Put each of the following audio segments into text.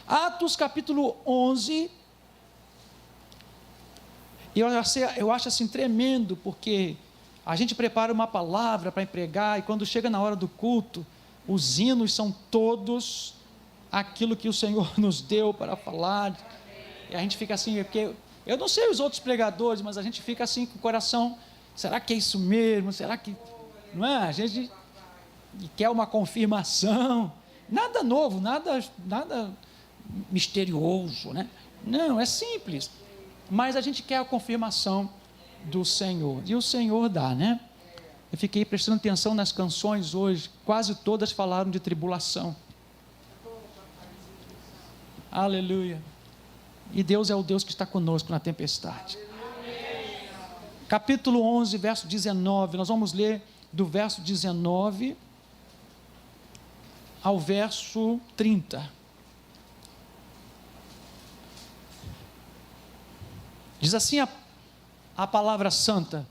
Atos capítulo 11, eu acho assim tremendo, porque a gente prepara uma palavra para pregar, e quando chega na hora do culto, os hinos são todos aquilo que o Senhor nos deu para falar, e a gente fica assim, porque eu não sei os outros pregadores, mas a gente fica assim com o coração, será que é isso mesmo? Será que, não é? A gente quer uma confirmação, nada novo, nada misterioso, né? Não, é simples, mas a gente quer a confirmação do Senhor, e o Senhor dá, né? Eu fiquei prestando atenção nas canções hoje, quase todas falaram de tribulação. Aleluia. E Deus é o Deus que está conosco na tempestade. Capítulo 11, verso 19, nós vamos ler do verso 19 ao verso 30. Diz assim a palavra santa: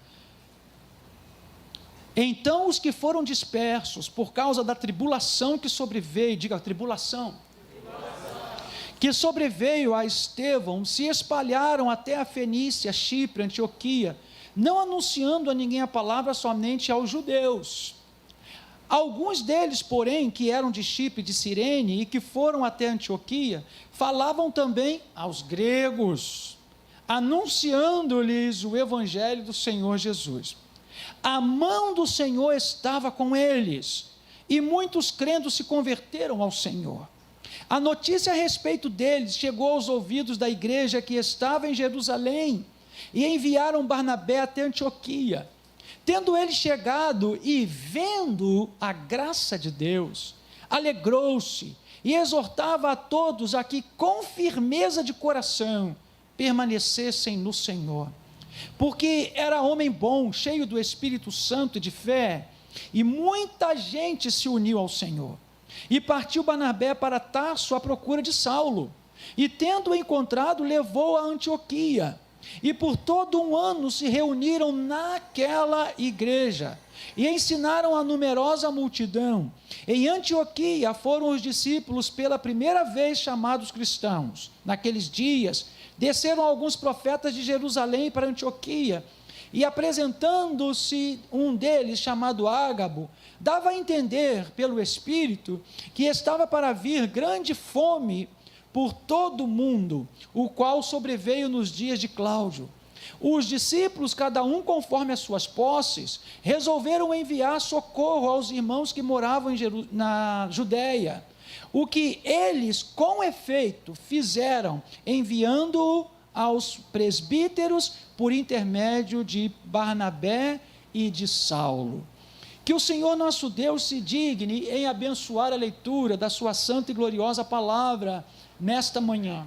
então os que foram dispersos por causa da tribulação que sobreveio, diga tribulação, que sobreveio a Estevão, se espalharam até a Fenícia, Chipre, Antioquia, não anunciando a ninguém a palavra, somente aos judeus. Alguns deles, porém, que eram de Chipre, de Cirene, e que foram até Antioquia, falavam também aos gregos, anunciando-lhes o evangelho do Senhor Jesus. A mão do Senhor estava com eles, e muitos crendo se converteram ao Senhor. A notícia a respeito deles chegou aos ouvidos da igreja que estava em Jerusalém, e enviaram Barnabé até Antioquia. Tendo ele chegado e vendo a graça de Deus, alegrou-se e exortava a todos a que com firmeza de coração permanecessem no Senhor, porque era homem bom, cheio do Espírito Santo e de fé, e muita gente se uniu ao Senhor. E partiu Barnabé para Tarso à procura de Saulo, e tendo-o encontrado, levou-o a Antioquia, e por todo um ano se reuniram naquela igreja, e ensinaram a numerosa multidão. Em Antioquia foram os discípulos pela primeira vez chamados cristãos. Naqueles dias, desceram alguns profetas de Jerusalém para Antioquia, e apresentando-se um deles, chamado Ágabo, dava a entender pelo Espírito que estava para vir grande fome por todo o mundo, o qual sobreveio nos dias de Cláudio. Os discípulos, cada um conforme as suas posses, resolveram enviar socorro aos irmãos que moravam na Judéia, o que eles, com efeito, fizeram, enviando-o aos presbíteros por intermédio de Barnabé e de Saulo. Que o Senhor nosso Deus se digne em abençoar a leitura da sua santa e gloriosa palavra nesta manhã.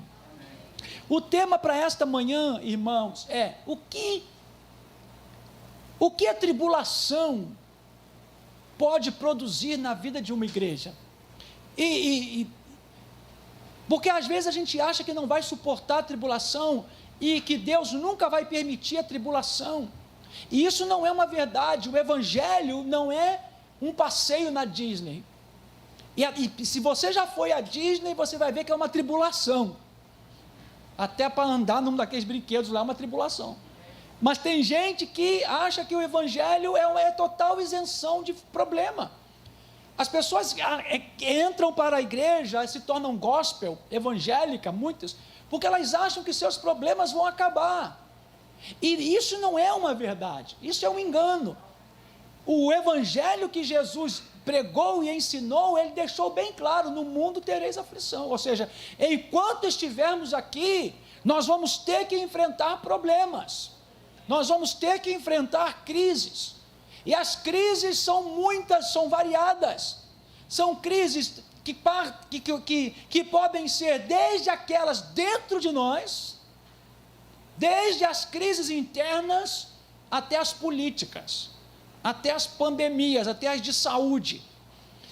O tema para esta manhã, irmãos, é o que a tribulação pode produzir na vida de uma igreja. Porque às vezes a gente acha que não vai suportar a tribulação e que Deus nunca vai permitir a tribulação, e isso não é uma verdade. O evangelho não é um passeio na Disney, e se você já foi à Disney, você vai ver que é uma tribulação, até para andar num daqueles brinquedos lá é uma tribulação. Mas tem gente que acha que o evangelho é total isenção de problema. As pessoas entram para a igreja, se tornam gospel, evangélica, muitas, porque elas acham que seus problemas vão acabar, e isso não é uma verdade, isso é um engano. O evangelho que Jesus pregou e ensinou, ele deixou bem claro: no mundo tereis aflição, ou seja, enquanto estivermos aqui, nós vamos ter que enfrentar problemas, nós vamos ter que enfrentar crises, e as crises são muitas, são variadas, são crises que podem ser desde aquelas dentro de nós, desde as crises internas, até as políticas, até as pandemias, até as de saúde.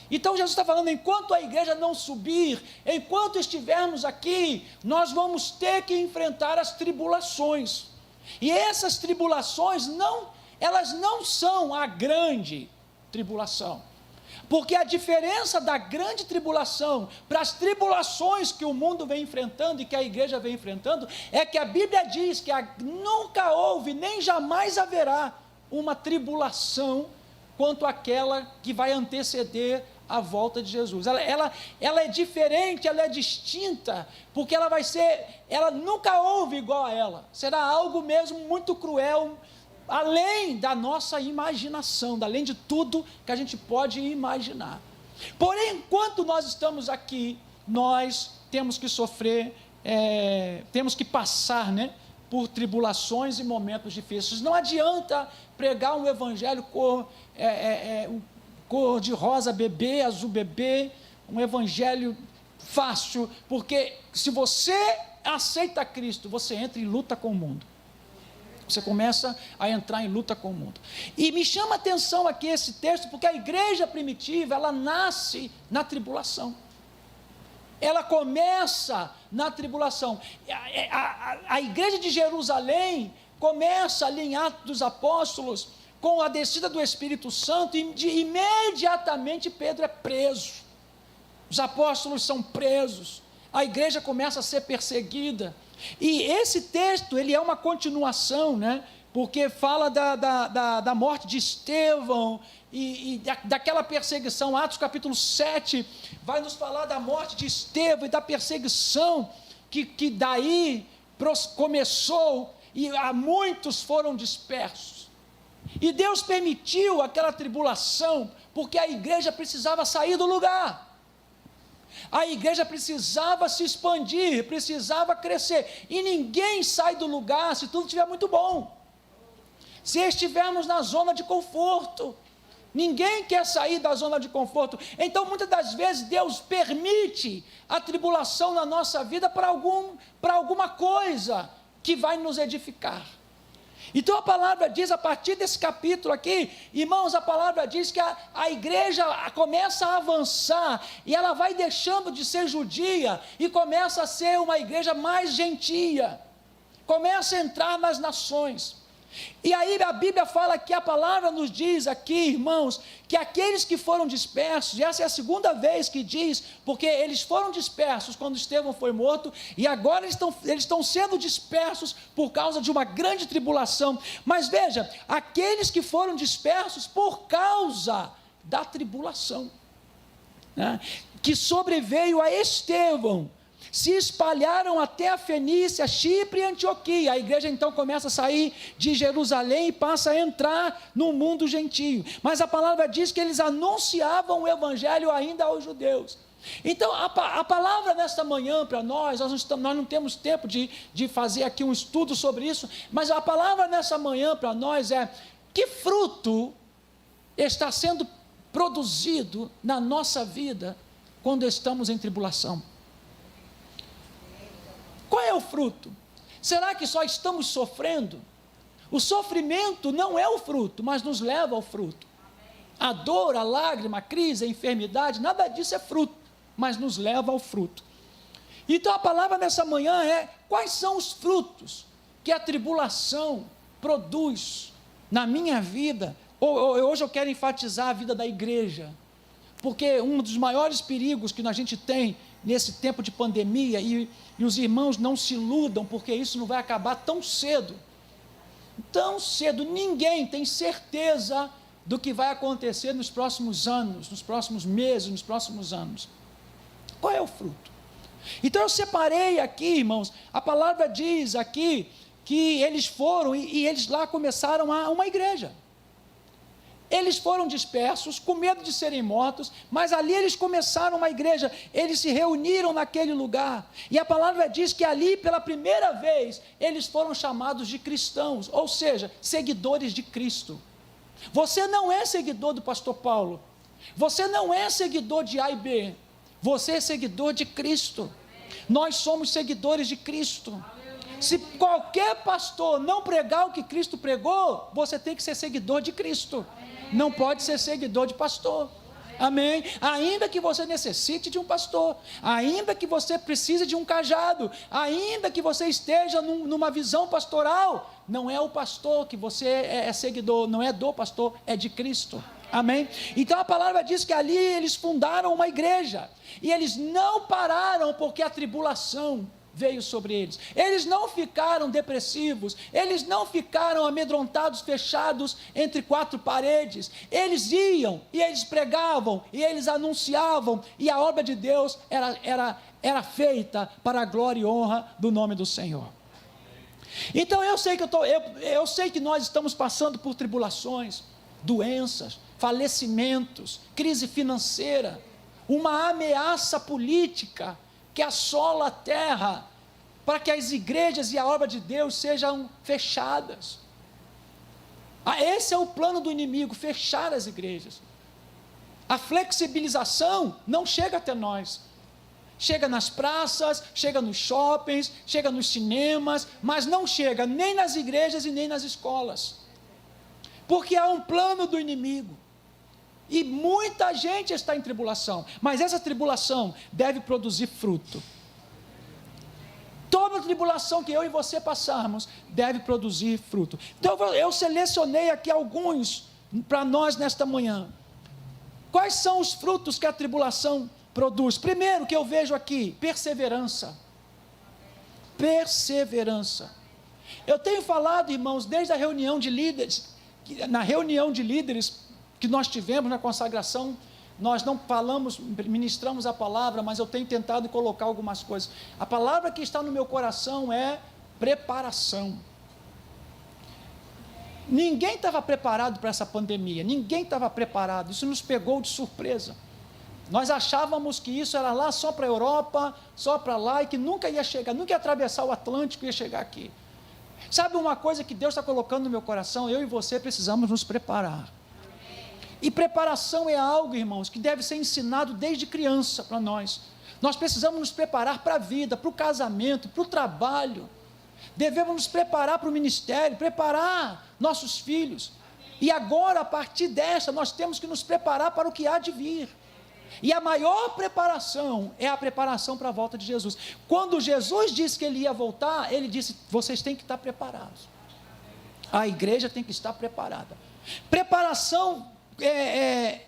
Então Jesus está falando: enquanto a igreja não subir, enquanto estivermos aqui, nós vamos ter que enfrentar as tribulações, e essas tribulações elas não são a grande tribulação. Porque a diferença da grande tribulação para as tribulações que o mundo vem enfrentando e que a igreja vem enfrentando, é que a Bíblia diz que nunca houve, nem jamais haverá uma tribulação quanto aquela que vai anteceder a volta de Jesus. Ela é diferente, ela é distinta, porque ela nunca houve igual a ela. Será algo mesmo muito cruel, além da nossa imaginação, além de tudo que a gente pode imaginar. Porém, enquanto nós estamos aqui, nós temos que sofrer, temos que passar, por tribulações e momentos difíceis. Não adianta pregar um evangelho cor de rosa bebê, azul bebê, um evangelho fácil, porque se você aceita Cristo, você entra em luta com o mundo. Você começa a entrar em luta com o mundo. E me chama a atenção aqui esse texto, porque a igreja primitiva, ela nasce na tribulação. Ela começa na tribulação. A igreja de Jerusalém começa ali em Atos dos Apóstolos, com a descida do Espírito Santo, e imediatamente Pedro é preso. Os apóstolos são presos. A igreja começa a ser perseguida. E esse texto, ele é uma continuação, porque fala da morte de Estevão e daquela perseguição. Atos capítulo 7 vai nos falar da morte de Estevão e da perseguição que daí começou, e muitos foram dispersos. E Deus permitiu aquela tribulação, porque a igreja precisava sair do lugar. A igreja precisava se expandir, precisava crescer, e ninguém sai do lugar se tudo estiver muito bom, se estivermos na zona de conforto. Ninguém quer sair da zona de conforto. Então, muitas das vezes, Deus permite a tribulação na nossa vida para alguma coisa que vai nos edificar. Então a palavra diz, a partir desse capítulo aqui, irmãos, a palavra diz que a igreja começa a avançar, e ela vai deixando de ser judia, e começa a ser uma igreja mais gentia, começa a entrar nas nações. E aí a Bíblia fala que a palavra nos diz aqui, irmãos, que aqueles que foram dispersos, e essa é a segunda vez que diz, porque eles foram dispersos quando Estevão foi morto, e agora eles estão sendo dispersos por causa de uma grande tribulação. Mas veja, aqueles que foram dispersos por causa da tribulação, que sobreveio a Estevão, se espalharam até a Fenícia, Chipre e Antioquia. A igreja então começa a sair de Jerusalém e passa a entrar no mundo gentio. Mas a palavra diz que eles anunciavam o evangelho ainda aos judeus. Então a palavra nesta manhã para nós não temos tempo de fazer aqui um estudo sobre isso, mas a palavra nessa manhã para nós é: que fruto está sendo produzido na nossa vida quando estamos em tribulação? Qual é o fruto? Será que só estamos sofrendo? O sofrimento não é o fruto, mas nos leva ao fruto. A dor, a lágrima, a crise, a enfermidade, nada disso é fruto, mas nos leva ao fruto. Então a palavra nessa manhã é: quais são os frutos que a tribulação produz na minha vida? Hoje eu quero enfatizar a vida da igreja, porque um dos maiores perigos que a gente tem nesse tempo de pandemia, e os irmãos não se iludam, porque isso não vai acabar tão cedo, ninguém tem certeza do que vai acontecer nos próximos anos, nos próximos meses, nos próximos anos. Qual é o fruto? Então eu separei aqui, irmãos, a palavra diz aqui, que eles foram, e eles lá começaram uma igreja. Eles foram dispersos, com medo de serem mortos, mas ali eles começaram uma igreja, eles se reuniram naquele lugar, e a palavra diz que ali, pela primeira vez, eles foram chamados de cristãos, ou seja, seguidores de Cristo. Você não é seguidor do pastor Paulo, você não é seguidor de A e B, você é seguidor de Cristo. Nós somos seguidores de Cristo. Se qualquer pastor não pregar o que Cristo pregou, você tem que ser seguidor de Cristo. Não pode ser seguidor de pastor. Amém? Ainda que você necessite de um pastor, ainda que você precise de um cajado, ainda que você esteja numa visão pastoral, não é o pastor que você é seguidor, não é do pastor, é de Cristo. Amém? Então a palavra diz que ali eles fundaram uma igreja, e eles não pararam porque a tribulação veio sobre eles. Eles não ficaram depressivos, eles não ficaram amedrontados, fechados entre quatro paredes. Eles iam e eles pregavam e eles anunciavam, e a obra de Deus era feita para a glória e honra do nome do Senhor. Então eu sei que nós estamos passando por tribulações, doenças, falecimentos, crise financeira, uma ameaça política que assola a terra, para que as igrejas e a obra de Deus sejam fechadas. Esse é o plano do inimigo, fechar as igrejas. A flexibilização não chega até nós, chega nas praças, chega nos shoppings, chega nos cinemas, mas não chega nem nas igrejas e nem nas escolas, porque há um plano do inimigo. E muita gente está em tribulação, mas essa tribulação deve produzir fruto. Toda tribulação que eu e você passarmos deve produzir fruto. Então eu selecionei aqui alguns para nós nesta manhã. Quais são os frutos que a tribulação produz? Primeiro que eu vejo aqui, perseverança. Perseverança. Eu tenho falado, irmãos, desde a reunião de líderes, na reunião de líderes que nós tivemos na consagração, nós não falamos, ministramos a palavra, mas eu tenho tentado colocar algumas coisas. A palavra que está no meu coração é preparação. Ninguém estava preparado para essa pandemia, ninguém estava preparado, isso nos pegou de surpresa. Nós achávamos que isso era lá só para a Europa, só para lá, e que nunca ia chegar, nunca ia atravessar o Atlântico e ia chegar aqui. Sabe uma coisa que Deus está colocando no meu coração? Eu e você precisamos nos preparar. E preparação é algo, irmãos, que deve ser ensinado desde criança para nós. Nós precisamos nos preparar para a vida, para o casamento, para o trabalho. Devemos nos preparar para o ministério, preparar nossos filhos. E agora, a partir desta, nós temos que nos preparar para o que há de vir. E a maior preparação é a preparação para a volta de Jesus. Quando Jesus disse que ele ia voltar, ele disse: vocês têm que estar preparados. A igreja tem que estar preparada. Preparação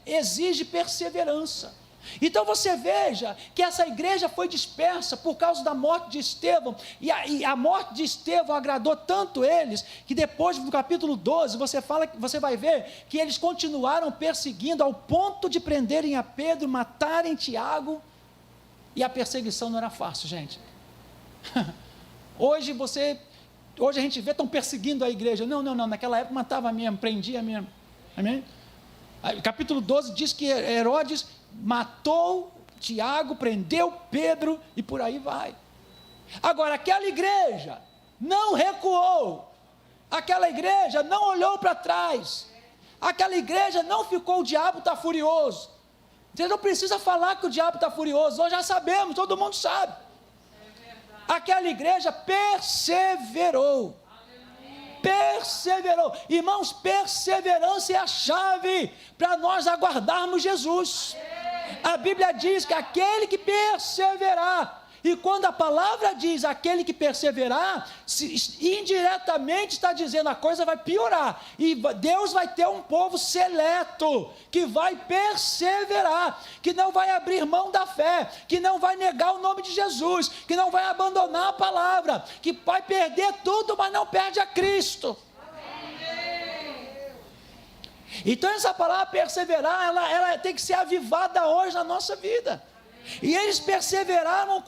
exige perseverança. Então você veja que essa igreja foi dispersa por causa da morte de Estevão, e a morte de Estevão agradou tanto eles, que depois do capítulo 12, você vai ver que eles continuaram perseguindo ao ponto de prenderem a Pedro, matarem Tiago, e a perseguição não era fácil, gente. Hoje a gente vê, estão perseguindo a igreja. Não, naquela época matava mesmo, prendia mesmo. Amém? Capítulo 12 diz que Herodes matou Tiago, prendeu Pedro e por aí vai. Agora, aquela igreja não recuou, aquela igreja não olhou para trás, aquela igreja não ficou: o diabo está furioso. Você não precisa falar que o diabo está furioso, nós já sabemos, todo mundo sabe. Aquela igreja perseverou. Perseverou. Irmãos, perseverança é a chave para nós aguardarmos Jesus. A Bíblia diz que aquele que perseverar, e quando a palavra diz aquele que perseverar, indiretamente está dizendo a coisa vai piorar, e Deus vai ter um povo seleto, que vai perseverar, que não vai abrir mão da fé, que não vai negar o nome de Jesus, que não vai abandonar a palavra, que vai perder tudo, mas não perde a Cristo. Então essa palavra perseverar, ela tem que ser avivada hoje na nossa vida. E eles perseveraram,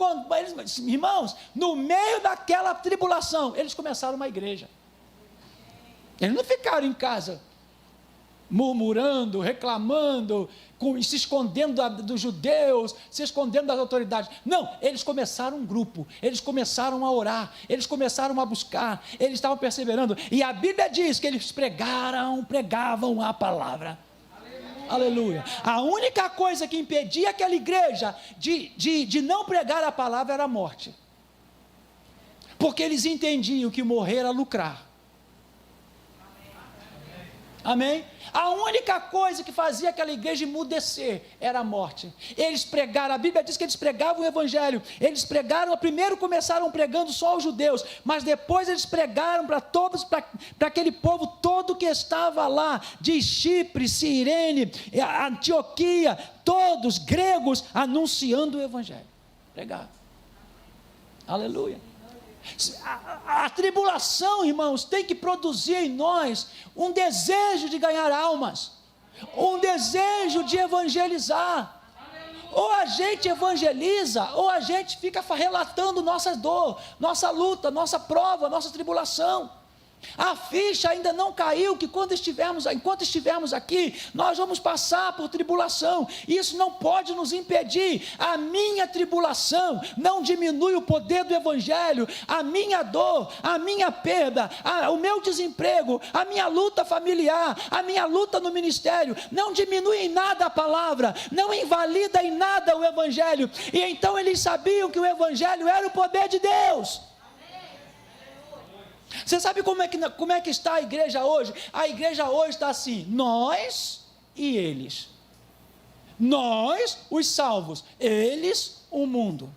irmãos, no meio daquela tribulação, eles começaram uma igreja. Eles não ficaram em casa murmurando, reclamando, se escondendo dos judeus, se escondendo das autoridades. Não, eles começaram um grupo, eles começaram a orar, eles começaram a buscar, eles estavam perseverando, e a Bíblia diz que eles pregavam a palavra. Aleluia. A única coisa que impedia aquela igreja de não pregar a palavra era a morte, porque eles entendiam que morrer era lucrar. Amém? A única coisa que fazia aquela igreja emudecer era a morte. Eles pregaram, a Bíblia diz que eles pregavam o evangelho. Eles pregaram, primeiro começaram pregando só aos judeus, mas depois eles pregaram para todos, para aquele povo todo que estava lá, de Chipre, Cirene, Antioquia, todos gregos, anunciando o evangelho. Pregaram. Aleluia. A tribulação, irmãos, tem que produzir em nós um desejo de ganhar almas, um desejo de evangelizar. Ou a gente evangeliza, ou a gente fica relatando nossa dor, nossa luta, nossa prova, nossa tribulação. A ficha ainda não caiu que enquanto estivermos aqui, nós vamos passar por tribulação. Isso não pode nos impedir. A minha tribulação não diminui o poder do evangelho. A minha dor, a minha perda, o meu desemprego, a minha luta familiar, a minha luta no ministério, não diminui em nada a palavra, não invalida em nada o evangelho. E então eles sabiam que o evangelho era o poder de Deus. Você sabe como é que está a igreja hoje? A igreja hoje está assim: nós e eles. Nós, os salvos, eles, o mundo.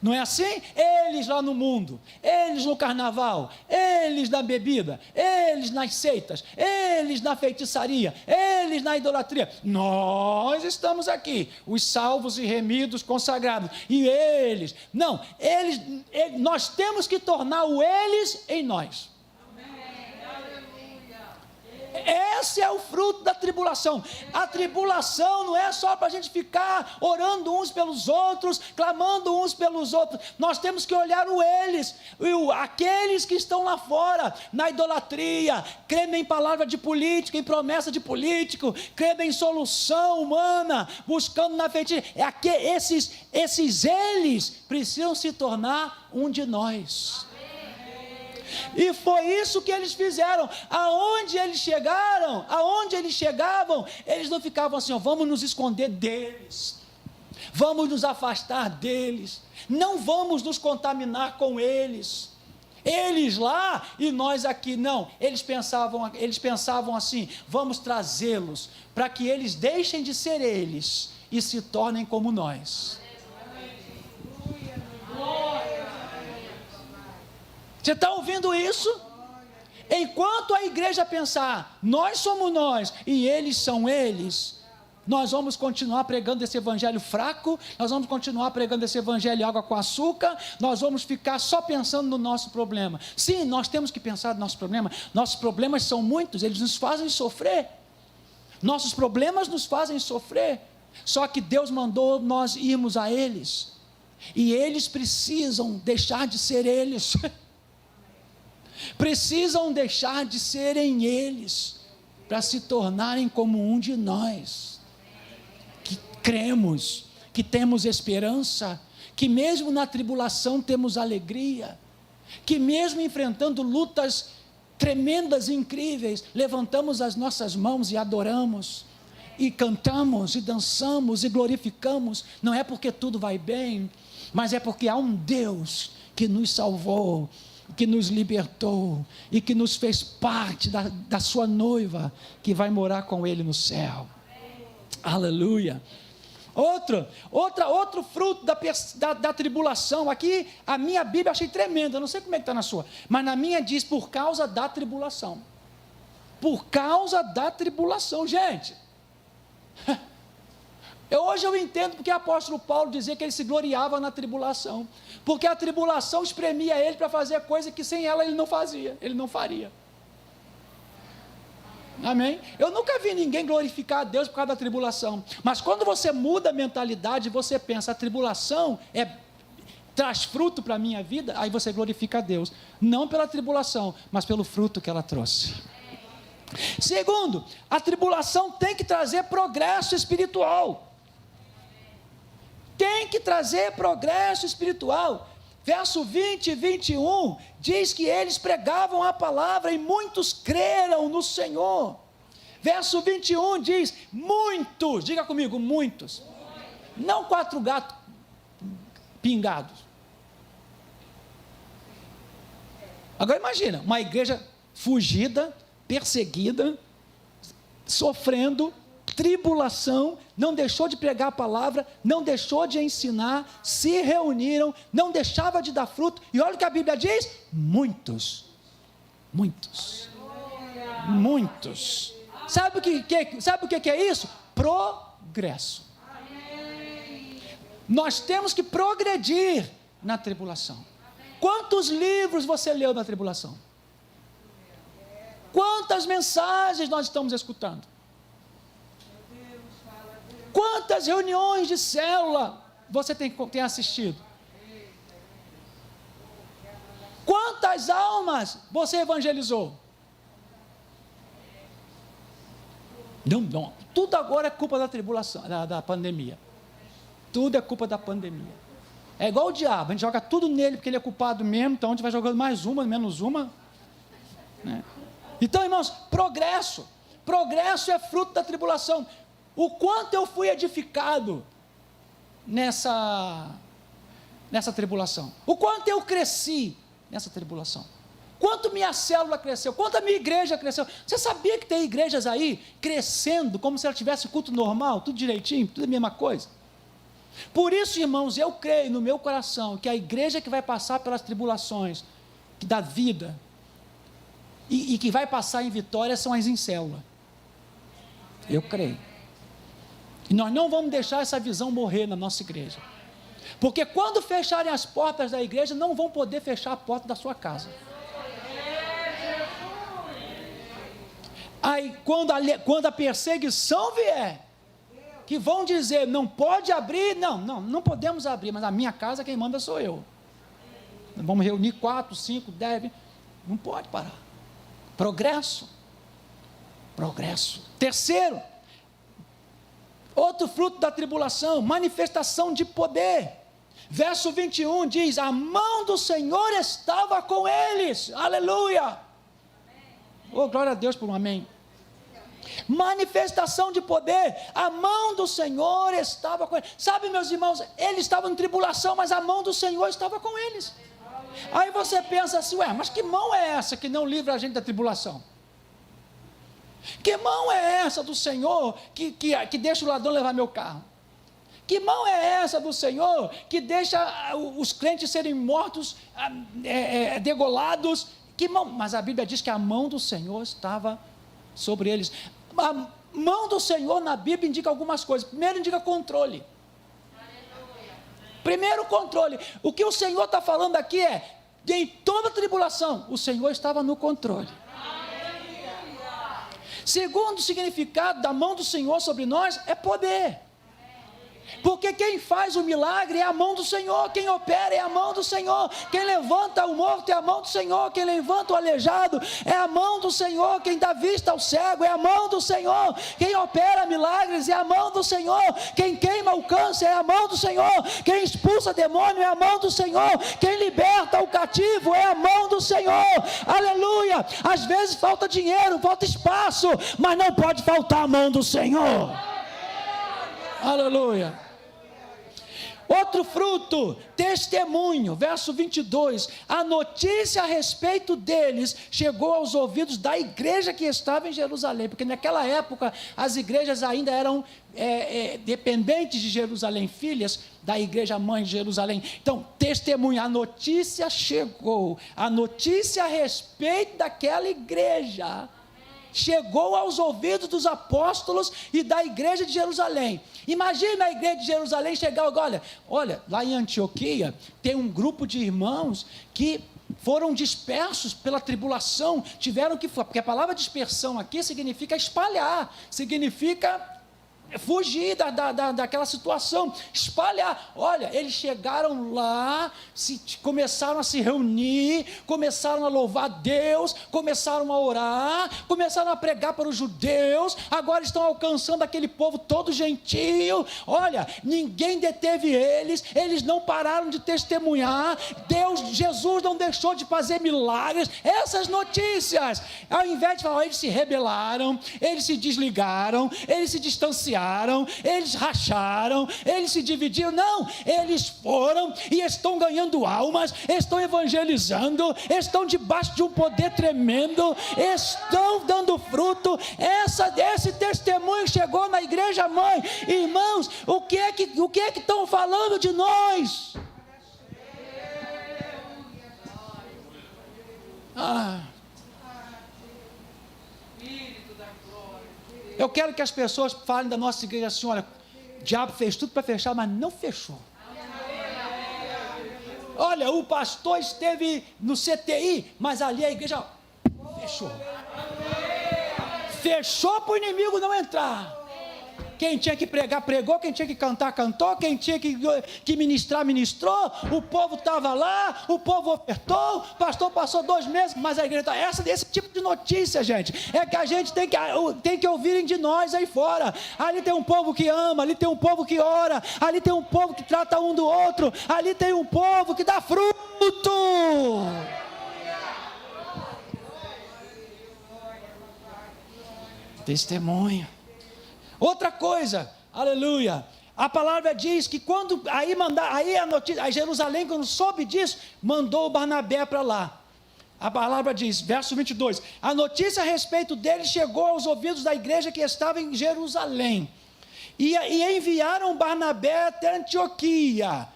Não é assim? Eles lá no mundo, eles no carnaval, eles na bebida, eles nas seitas, eles na feitiçaria, eles na idolatria. Nós estamos aqui, os salvos e remidos, consagrados. E eles, não, nós temos que tornar o eles em nós. Esse é o fruto da tribulação. A tribulação não é só para a gente ficar orando uns pelos outros, clamando uns pelos outros. Nós temos que olhar o eles, aqueles que estão lá fora, na idolatria, creem em palavra de político, em promessa de político, creem em solução humana, buscando na feitiçaria. Esses eles precisam se tornar um de nós. E foi isso que eles fizeram. Aonde eles chegavam, eles não ficavam assim: ó, vamos nos esconder deles, vamos nos afastar deles, não vamos nos contaminar com eles. Eles lá e nós aqui. Não, eles pensavam assim: vamos trazê-los para que eles deixem de ser eles e se tornem como nós. Você está ouvindo isso? Enquanto a igreja pensar, nós somos nós e eles são eles, nós vamos continuar pregando esse evangelho fraco, nós vamos continuar pregando esse evangelho água com açúcar, nós vamos ficar só pensando no nosso problema. Sim, nós temos que pensar no nosso problema. Nossos problemas são muitos, eles nos fazem sofrer. Nossos problemas nos fazem sofrer. Só que Deus mandou nós irmos a eles, e eles precisam deixar de ser eles. Precisam deixar de serem eles, para se tornarem como um de nós, que cremos, que temos esperança, que mesmo na tribulação temos alegria, que mesmo enfrentando lutas tremendas e incríveis, levantamos as nossas mãos e adoramos, e cantamos, e dançamos, e glorificamos. Não é porque tudo vai bem, mas é porque há um Deus que nos salvou, que nos libertou e que nos fez parte da sua noiva, que vai morar com Ele no céu. Aleluia. Outro fruto da tribulação. Aqui a minha Bíblia achei tremenda, eu não sei como é que está na sua, mas na minha diz: por causa da tribulação. Por causa da tribulação, gente. Hoje eu entendo porque o apóstolo Paulo dizia que ele se gloriava na tribulação, porque a tribulação espremia ele para fazer coisa que sem ela ele não fazia, ele não faria. Amém? Eu nunca vi ninguém glorificar a Deus por causa da tribulação, mas quando você muda a mentalidade, você pensa: a tribulação traz fruto para a minha vida, aí você glorifica a Deus, não pela tribulação, mas pelo fruto que ela trouxe. Segundo, a tribulação tem que trazer progresso espiritual. Tem que trazer progresso espiritual. Verso 20 e 21 diz que eles pregavam a palavra e muitos creram no Senhor. Verso 21 diz: muitos, diga comigo, muitos. Não 4 gatos pingados. Agora imagina, uma igreja fugida, perseguida, sofrendo tribulação, não deixou de pregar a palavra, não deixou de ensinar, se reuniram, não deixava de dar fruto, e olha o que a Bíblia diz: muitos. Sabe o que é isso? Progresso. Nós temos que progredir na tribulação. Quantos livros você leu na tribulação? Quantas mensagens nós estamos escutando? Quantas reuniões de célula você tem assistido? Quantas almas você evangelizou? Não, tudo agora é culpa da tribulação, da pandemia. Tudo é culpa da pandemia. É igual o diabo, a gente joga tudo nele porque ele é culpado mesmo, então a gente vai jogando mais uma, menos uma, né? Então, irmãos, progresso é fruto da tribulação. O quanto eu fui edificado nessa tribulação, o quanto eu cresci nessa tribulação, quanto minha célula cresceu, quanto a minha igreja cresceu. Você sabia que tem igrejas aí crescendo como se ela tivesse culto normal, tudo direitinho, tudo a mesma coisa? Por isso, irmãos, eu creio no meu coração que a igreja que vai passar pelas tribulações da vida e que vai passar em vitória são as em célula. Eu creio. E nós não vamos deixar essa visão morrer na nossa igreja. Porque quando fecharem as portas da igreja, não vão poder fechar a porta da sua casa. Aí, quando a perseguição vier, que vão dizer, não pode abrir, não podemos abrir, mas a minha casa quem manda sou eu. Vamos reunir 4, 5, 10, não pode parar. Progresso. Terceiro, outro fruto da tribulação, manifestação de poder. Verso 21 diz: a mão do Senhor estava com eles. Aleluia. Oh, glória a Deus por um amém. Manifestação de poder, a mão do Senhor estava com eles. Sabe, meus irmãos, eles estavam em tribulação, mas a mão do Senhor estava com eles. Aí você pensa assim: ué, mas que mão é essa que não livra a gente da tribulação? Que mão é essa do Senhor que deixa o ladrão levar meu carro? Que mão é essa do Senhor que deixa os crentes serem mortos, degolados? Que mão? Mas a Bíblia diz que a mão do Senhor estava sobre eles. A mão do Senhor na Bíblia indica algumas coisas. Primeiro, indica controle. Primeiro, controle. O que o Senhor está falando aqui é: em toda tribulação, o Senhor estava no controle. Segundo significado da mão do Senhor sobre nós é poder. Porque quem faz o milagre é a mão do Senhor, quem opera é a mão do Senhor, quem levanta o morto é a mão do Senhor, quem levanta o aleijado é a mão do Senhor, quem dá vista ao cego é a mão do Senhor, quem opera milagres é a mão do Senhor, quem queima o câncer é a mão do Senhor, quem expulsa demônio é a mão do Senhor, quem liberta o cativo é a mão do Senhor. Aleluia. Às vezes falta dinheiro, falta espaço, mas não pode faltar a mão do Senhor. Aleluia. Outro fruto, testemunho, verso 22, a notícia a respeito deles chegou aos ouvidos da igreja que estava em Jerusalém, porque naquela época as igrejas ainda eram dependentes de Jerusalém, filhas da igreja mãe de Jerusalém. Então, testemunho, a notícia chegou, a notícia a respeito daquela igreja chegou aos ouvidos dos apóstolos e da igreja de Jerusalém. Imagina a igreja de Jerusalém chegar agora, olha, lá em Antioquia tem um grupo de irmãos que foram dispersos pela tribulação, tiveram que, porque a palavra dispersão aqui significa espalhar, significa fugir daquela situação, espalhar. Olha, eles chegaram lá, começaram a se reunir, começaram a louvar Deus, começaram a orar, começaram a pregar para os judeus, agora estão alcançando aquele povo todo gentio. Olha, ninguém deteve eles não pararam de testemunhar, Jesus não deixou de fazer milagres. Essas notícias, ao invés de falar, eles se rebelaram, eles se desligaram, eles se distanciaram, desviaram, eles racharam, eles se dividiram. Não, eles foram e estão ganhando almas, estão evangelizando, estão debaixo de um poder tremendo, estão dando fruto. Esse testemunho chegou na igreja mãe. Irmãos, o que é que estão falando de nós? Eu quero que as pessoas falem da nossa igreja assim: olha, o diabo fez tudo para fechar, mas não fechou. Olha, o pastor esteve no CTI, mas ali a igreja fechou. Fechou para o inimigo não entrar. Quem tinha que pregar, pregou. Quem tinha que cantar, cantou. Quem tinha que ministrar, ministrou. O povo estava lá, o povo ofertou. O pastor passou 2 meses, mas a igreja está... Esse tipo de notícia, gente, é que a gente tem que ouvirem de nós aí fora. Ali tem um povo que ama, ali tem um povo que ora, ali tem um povo que trata um do outro, ali tem um povo que dá fruto. Testemunho. Outra coisa, aleluia, a palavra diz que quando, aí Jerusalém, quando soube disso, mandou o Barnabé para lá. A palavra diz, verso 22, a notícia a respeito dele chegou aos ouvidos da igreja que estava em Jerusalém, e enviaram Barnabé até Antioquia.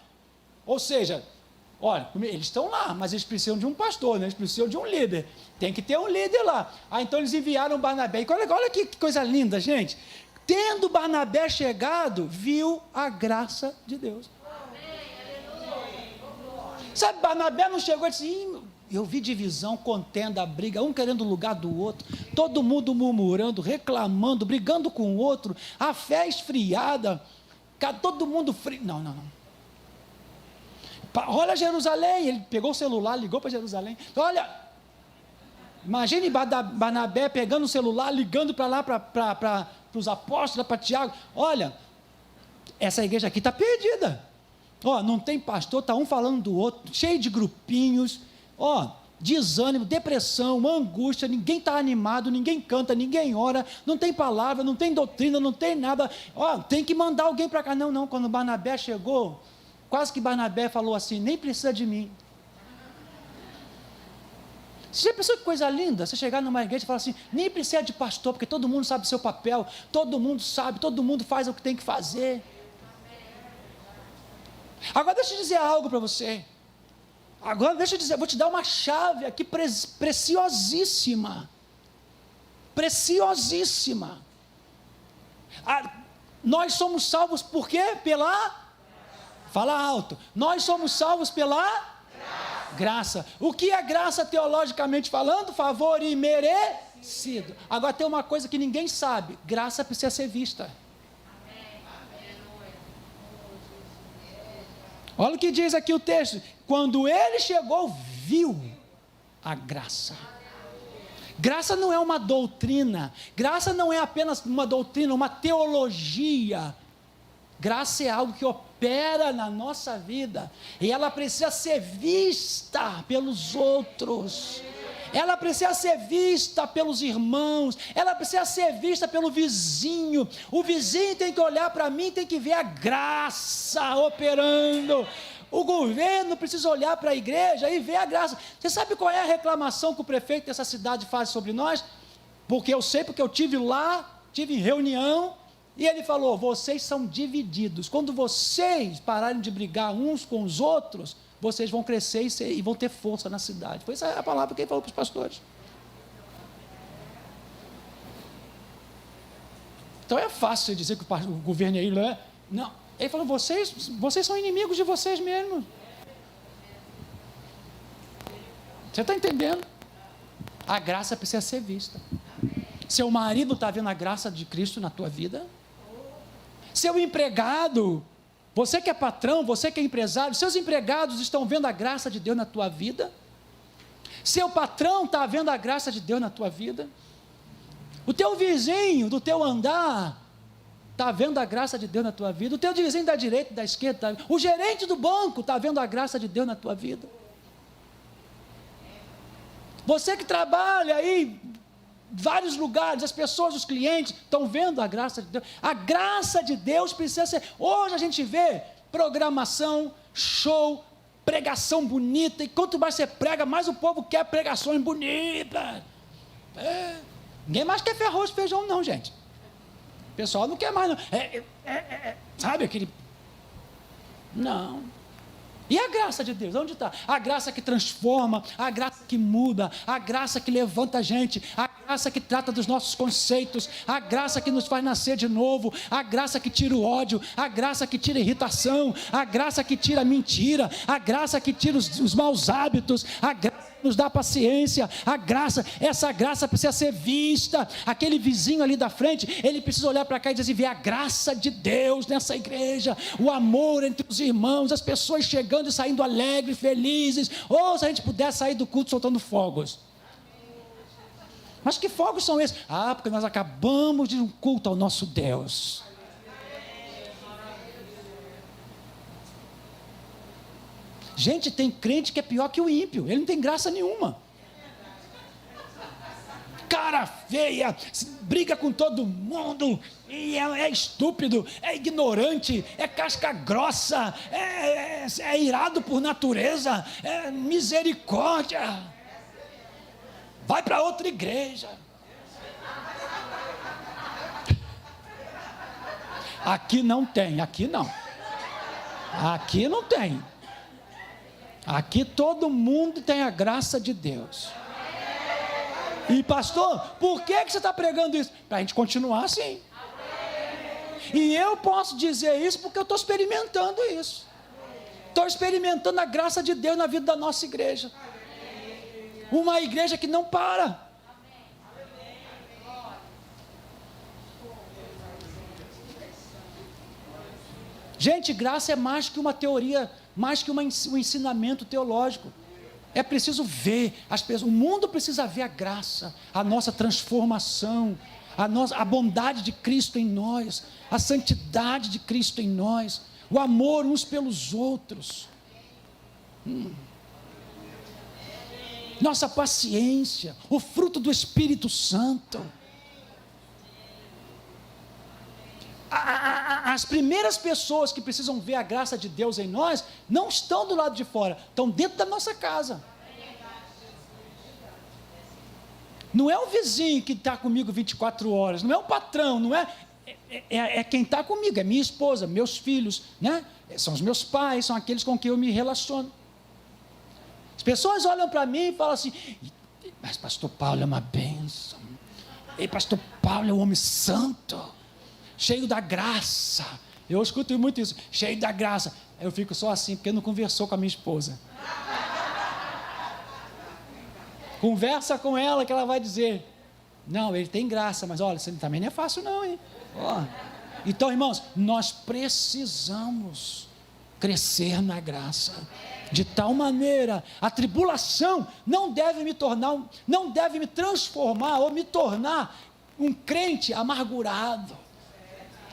Ou seja, olha, eles estão lá, mas eles precisam de um pastor, né? Eles precisam de um líder, tem que ter um líder lá. Então eles enviaram Barnabé, e olha que coisa linda, gente. Tendo Barnabé chegado, viu a graça de Deus. Sabe, Barnabé não chegou e disse: eu vi divisão, contenda, briga, um querendo o lugar do outro, todo mundo murmurando, reclamando, brigando com o outro, a fé esfriada, todo mundo frio. Não. Olha Jerusalém, ele pegou o celular, ligou para Jerusalém. Olha, imagine Barnabé pegando o celular, ligando para lá, para os apóstolos, para Tiago: olha, essa igreja aqui está perdida, não tem pastor, está um falando do outro, cheio de grupinhos, desânimo, depressão, angústia, ninguém está animado, ninguém canta, ninguém ora, não tem palavra, não tem doutrina, não tem nada, tem que mandar alguém para cá. Não, quando Barnabé chegou, quase que Barnabé falou assim: nem precisa de mim. Você já pensou que coisa linda? Você chegar numa igreja e falar assim: nem precisa de pastor, porque todo mundo sabe o seu papel, todo mundo sabe, todo mundo faz o que tem que fazer. Agora deixa eu dizer algo para você. Vou te dar uma chave aqui preciosíssima. Preciosíssima. Nós somos salvos por quê? Fala alto. Nós somos salvos pela graça. O que é graça teologicamente falando? Favor imerecido. Agora tem uma coisa que ninguém sabe: graça precisa ser vista. Olha o que diz aqui o texto: quando ele chegou, viu a graça. Graça não é uma doutrina, graça não é apenas uma doutrina, uma teologia. Graça é algo que opera na nossa vida, e ela precisa ser vista pelos outros, ela precisa ser vista pelos irmãos, ela precisa ser vista pelo vizinho. O vizinho tem que olhar para mim, tem que ver a graça operando. O governo precisa olhar para a igreja e ver a graça. Você sabe qual é a reclamação que o prefeito dessa cidade faz sobre nós? Porque eu sei, porque eu tive lá, tive reunião, e ele falou: vocês são divididos. Quando vocês pararem de brigar uns com os outros, vocês vão crescer e vão ter força na cidade. Foi essa a palavra que ele falou para os pastores. Então é fácil dizer que o governo aí não é. Não, ele falou: vocês são inimigos de vocês mesmos. Você está entendendo? A graça precisa ser vista. Seu marido está vendo a graça de Cristo na tua vida? Seu empregado, você que é patrão, você que é empresário, seus empregados estão vendo a graça de Deus na tua vida? Seu patrão está vendo a graça de Deus na tua vida? O teu vizinho do teu andar está vendo a graça de Deus na tua vida? O teu vizinho da direita, da esquerda, o gerente do banco está vendo a graça de Deus na tua vida? Você que trabalha aí vários lugares, as pessoas, os clientes, estão vendo a graça de Deus. A graça de Deus precisa ser... Hoje a gente vê programação, show, pregação bonita, e quanto mais você prega, mais o povo quer pregações bonitas. Ninguém mais quer arroz e feijão não, gente. O pessoal não quer mais não. Sabe aquele... Não. E a graça de Deus, onde está? A graça que transforma, a graça que muda, a graça que levanta a gente, a graça que trata dos nossos conceitos, a graça que nos faz nascer de novo, a graça que tira o ódio, a graça que tira a irritação, a graça que tira a mentira, a graça que tira os maus hábitos, a graça que nos dá paciência, a graça, essa graça precisa ser vista. Aquele vizinho ali da frente, ele precisa olhar para cá e dizer assim: vê a graça de Deus nessa igreja, o amor entre os irmãos, as pessoas chegando e saindo alegres, felizes. Ou se a gente pudesse sair do culto soltando fogos. Mas que fogos são esses? Porque nós acabamos de um culto ao nosso Deus. Gente, tem crente que é pior que o ímpio, ele não tem graça nenhuma. Cara feia, briga com todo mundo, e é estúpido, é ignorante, é casca grossa, é irado por natureza, é misericórdia. Vai para outra igreja. Aqui não tem, aqui não. Aqui não tem. Aqui todo mundo tem a graça de Deus. E pastor, por que você está pregando isso? Para a gente continuar assim. E eu posso dizer isso porque eu estou experimentando isso. Estou experimentando a graça de Deus na vida da nossa igreja. Uma igreja que não para. Gente, graça é mais que uma teoria, mais que um ensinamento teológico. É preciso ver as pessoas, o mundo precisa ver a graça, a nossa transformação, a bondade de Cristo em nós, a santidade de Cristo em nós, o amor uns pelos outros, nossa paciência, o fruto do Espírito Santo. As primeiras pessoas que precisam ver a graça de Deus em nós, não estão do lado de fora, estão dentro da nossa casa. Não é o vizinho que está comigo 24 horas, não é o patrão, não é quem está comigo, é minha esposa, meus filhos, né? São os meus pais, são aqueles com quem eu me relaciono. As pessoas olham para mim e falam assim: mas pastor Paulo é uma bênção, e pastor Paulo é um homem santo, cheio da graça. Eu escuto muito isso, cheio da graça. Eu fico só assim, porque não conversou com a minha esposa. Conversa com ela que ela vai dizer: não, ele tem graça, mas olha, isso também não é fácil não, hein? Então, irmãos, nós precisamos crescer na graça, de tal maneira, a tribulação não deve me transformar ou me tornar um crente amargurado,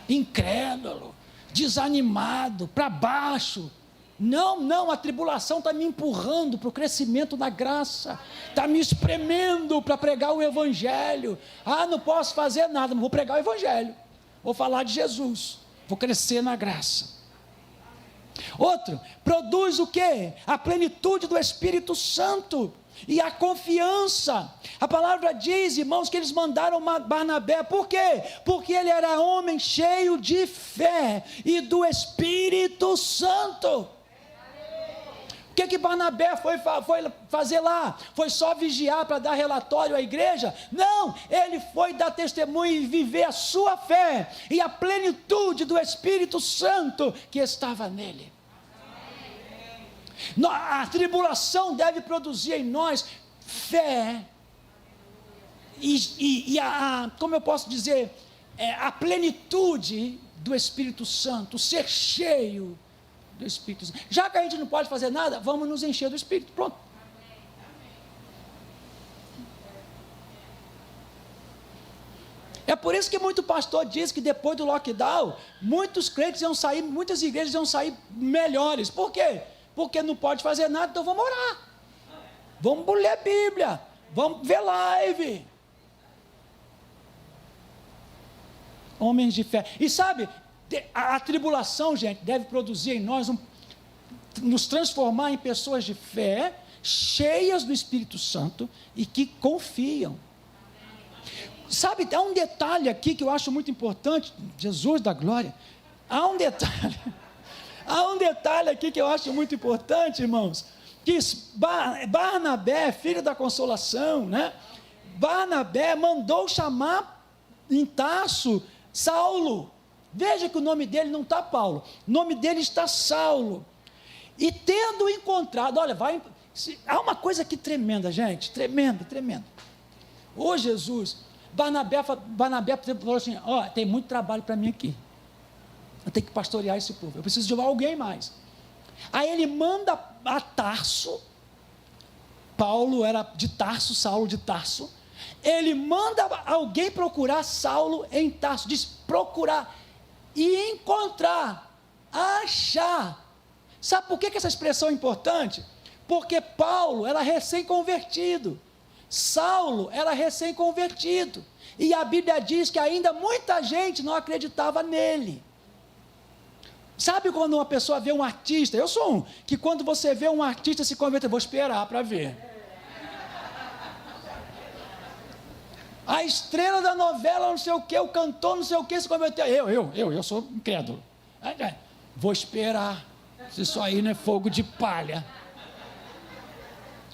incrédulo, desanimado, para baixo. Não, a tribulação está me empurrando para o crescimento da graça, está me espremendo para pregar o Evangelho. Não posso fazer nada, não vou pregar o Evangelho, vou falar de Jesus, vou crescer na graça. Outro, produz o quê? A plenitude do Espírito Santo e a confiança. A palavra diz, irmãos, que eles mandaram Barnabé. Por quê? Porque ele era homem cheio de fé e do Espírito Santo. O que Barnabé foi fazer lá? Foi só vigiar para dar relatório à igreja? Não, ele foi dar testemunho e viver a sua fé e a plenitude do Espírito Santo que estava nele. A tribulação deve produzir em nós fé como eu posso dizer, a plenitude do Espírito Santo, ser cheio do Espírito Santo. Já que a gente não pode fazer nada, vamos nos encher do Espírito, pronto. É por isso que muito pastor diz que depois do lockdown, muitos crentes iam sair, muitas igrejas iam sair melhores. Por quê? Porque não pode fazer nada, então vamos orar. Vamos ler a Bíblia, vamos ver live. Homens de fé. E sabe, a tribulação, gente, deve produzir em nós, nos transformar em pessoas de fé, cheias do Espírito Santo e que confiam. Sabe, há um detalhe aqui que eu acho muito importante, Jesus da glória, há um detalhe aqui que eu acho muito importante, irmãos, que Barnabé, filho da consolação, né? Barnabé mandou chamar em Tarso Saulo. Veja que o nome dele não está Paulo, o nome dele está Saulo. E tendo encontrado, olha, há uma coisa aqui tremenda, gente, tremenda. Ô Jesus, Barnabé falou assim, tem muito trabalho para mim aqui. Eu tenho que pastorear esse povo, eu preciso de alguém mais. Aí ele manda a Tarso, Paulo era de Tarso, Saulo de Tarso, ele manda alguém procurar Saulo em Tarso, diz procurar, e encontrar, achar. Sabe por que essa expressão é importante? Porque Paulo era recém-convertido, Saulo era recém-convertido, e a Bíblia diz que ainda muita gente não acreditava nele. Sabe quando uma pessoa vê um artista, eu sou um, que quando você vê um artista se converter, vou esperar para ver. A estrela da novela, não sei o que, o cantor, não sei o que, se converteu. Eu sou incrédulo. Vou esperar, se isso aí não é fogo de palha.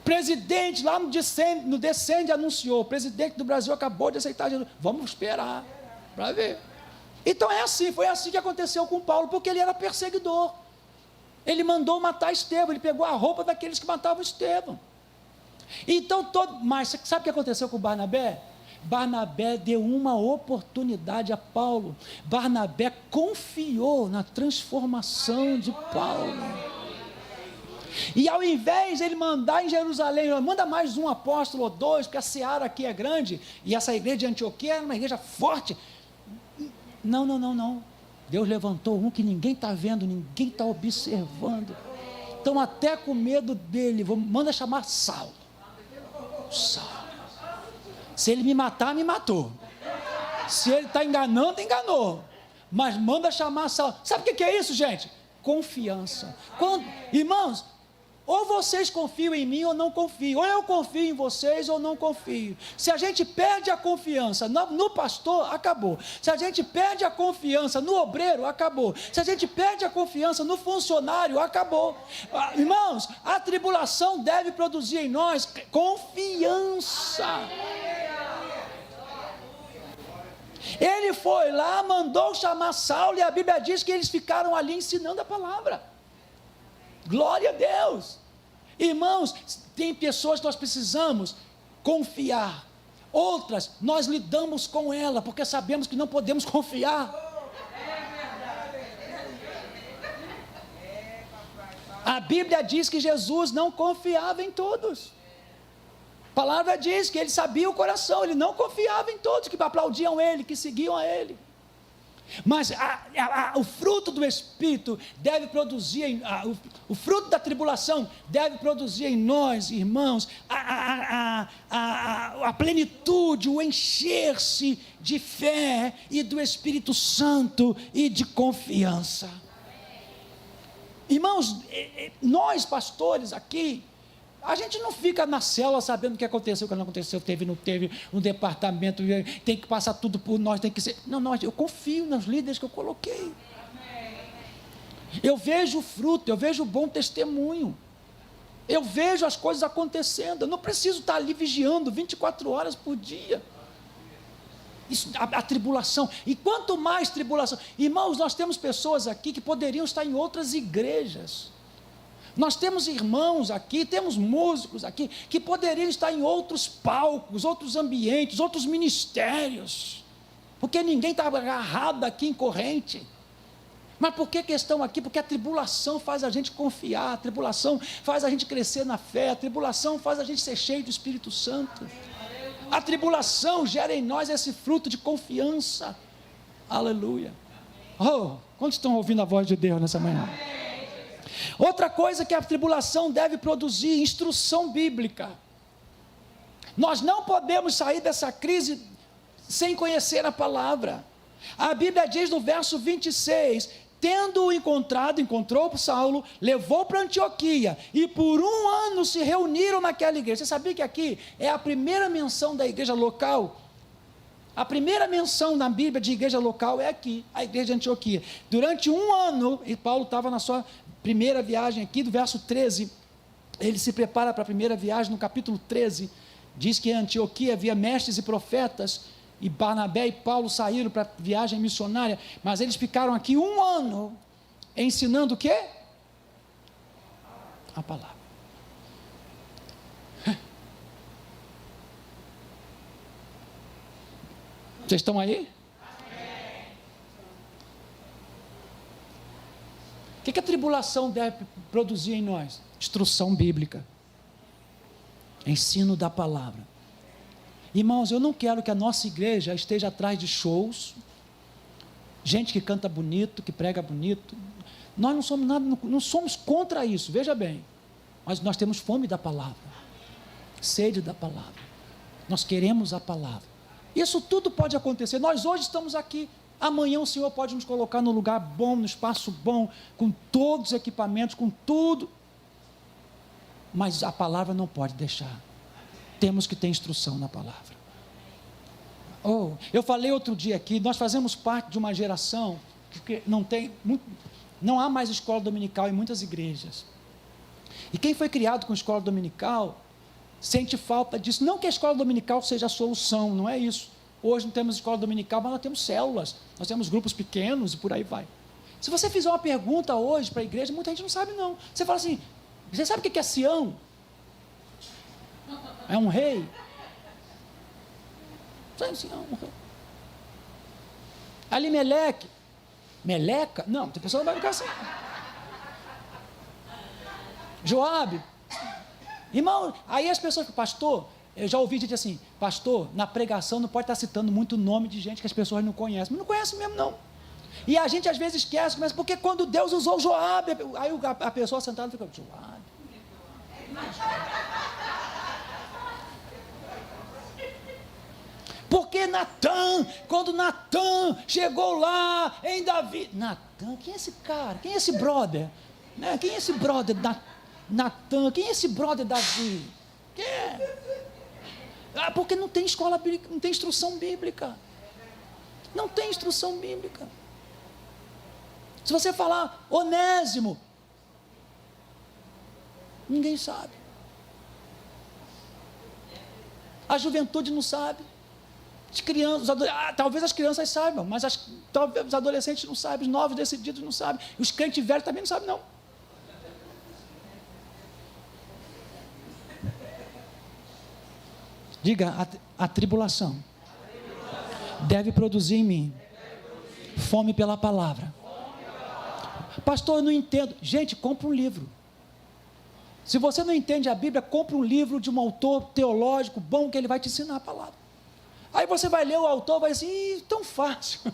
Presidente lá no Descende anunciou, o presidente do Brasil acabou de aceitar Jesus. Vamos esperar para ver. Então foi assim que aconteceu com Paulo, porque ele era perseguidor. Ele mandou matar Estevão, ele pegou a roupa daqueles que matavam Estevão. Então, mas sabe o que aconteceu com Barnabé? Barnabé deu uma oportunidade a Paulo. Barnabé confiou na transformação de Paulo. E ao invés de ele mandar em Jerusalém, manda mais um apóstolo ou dois, porque a seara aqui é grande, e essa igreja de Antioquia era uma igreja forte. Não. Deus levantou um que ninguém está vendo, ninguém está observando. Estão até com medo dele. Manda chamar Saulo. Se ele me matar, me matou. Se ele está enganando, enganou. Mas manda chamar Saulo. Sabe o que é isso, gente? Confiança. Irmãos, ou vocês confiam em mim ou não confiam, ou eu confio em vocês ou não confio. Se a gente perde a confiança no pastor, acabou. Se a gente perde a confiança no obreiro, acabou. Se a gente perde a confiança no funcionário, acabou. Irmãos, a tribulação deve produzir em nós confiança. Ele foi lá, mandou chamar Saulo, e a Bíblia diz que eles ficaram ali ensinando a palavra. Glória a Deus. Irmãos, tem pessoas que nós precisamos confiar, outras nós lidamos com ela, porque sabemos que não podemos confiar. A Bíblia diz que Jesus não confiava em todos. A palavra diz que ele sabia o coração, ele não confiava em todos que aplaudiam ele, que seguiam a ele. Mas o fruto do Espírito deve produzir, o fruto da tribulação deve produzir em nós, irmãos, a plenitude, o encher-se de fé e do Espírito Santo e de confiança. Irmãos, nós pastores aqui, a gente não fica na célula sabendo o que aconteceu, o que não aconteceu, teve, não teve, um departamento, tem que passar tudo por nós, tem que ser. Não, eu confio nos líderes que eu coloquei. Eu vejo o fruto, eu vejo o bom testemunho. Eu vejo as coisas acontecendo. Eu não preciso estar ali vigiando 24 horas por dia. Isso, a tribulação. E quanto mais tribulação. Irmãos, nós temos pessoas aqui que poderiam estar em outras igrejas. Nós temos irmãos aqui, temos músicos aqui, que poderiam estar em outros palcos, outros ambientes, outros ministérios, porque ninguém está agarrado aqui em corrente. Mas por que estão aqui? Porque a tribulação faz a gente confiar, a tribulação faz a gente crescer na fé, a tribulação faz a gente ser cheio do Espírito Santo. A tribulação gera em nós esse fruto de confiança. Aleluia. Quantos estão ouvindo a voz de Deus nessa manhã? Outra coisa que a tribulação deve produzir, instrução bíblica. Nós não podemos sair dessa crise sem conhecer a palavra. A Bíblia diz no verso 26, tendo-o encontrou Saulo, levou para Antioquia, e por 1 ano se reuniram naquela igreja. Você sabia que aqui é a primeira menção da igreja local? A primeira menção na Bíblia de igreja local é aqui, a igreja de Antioquia. Durante 1 ano, e Paulo estava na sua primeira viagem aqui, do verso 13, ele se prepara para a primeira viagem, no capítulo 13, diz que em Antioquia havia mestres e profetas, e Barnabé e Paulo saíram para a viagem missionária, mas eles ficaram aqui 1 ano, ensinando o quê? A palavra. Vocês estão aí? O que a tribulação deve produzir em nós? Instrução bíblica, ensino da palavra. Irmãos, eu não quero que a nossa igreja esteja atrás de shows, gente que canta bonito, que prega bonito. Nós não somos nada, não somos contra isso, veja bem, mas nós temos fome da palavra, sede da palavra, nós queremos a palavra. Isso tudo pode acontecer. Nós hoje estamos aqui, amanhã o Senhor pode nos colocar num lugar bom, num espaço bom, com todos os equipamentos, com tudo, mas a palavra não pode deixar. Temos que ter instrução na palavra. Eu falei outro dia aqui, nós fazemos parte de uma geração que não há mais escola dominical em muitas igrejas. E quem foi criado com escola dominical sente falta disso. Não que a escola dominical seja a solução, não é isso. Hoje não temos escola dominical, mas nós temos células, nós temos grupos pequenos e por aí vai. Se você fizer uma pergunta hoje para a igreja, muita gente não sabe não. Você fala assim, você sabe o que é Sião? É um rei? Sabe Sião? Um rei. Alimeleque? Meleca? Não, tem pessoa que não vai ficar assim. Joabe? Irmão, aí as pessoas, pastor, eu já ouvi dizer assim, pastor, na pregação não pode estar citando muito nome de gente que as pessoas não conhecem, mas não conhece mesmo não. E a gente às vezes esquece, mas porque quando Deus usou Joabe, aí a pessoa sentada fica, Joabe. Porque Natã, quando Natã chegou lá em Davi, Natã, quem é esse cara? Quem é esse brother? Né? Quem é esse brother Natã? Quem é esse brother Davi? Quem é? Porque não tem escola bíblica, não tem instrução bíblica. Não tem instrução bíblica. Se você falar Onésimo, ninguém sabe. A juventude não sabe. As crianças, talvez as crianças saibam, mas talvez os adolescentes não sabem, os novos decididos não sabem, os crentes velhos também não sabem não. Diga, a tribulação deve produzir em mim fome pela palavra. Pastor, eu não entendo. Gente, compra um livro. Se você não entende a Bíblia, compra um livro de um autor teológico bom, que ele vai te ensinar a palavra. Aí você vai ler o autor, vai dizer, tão fácil.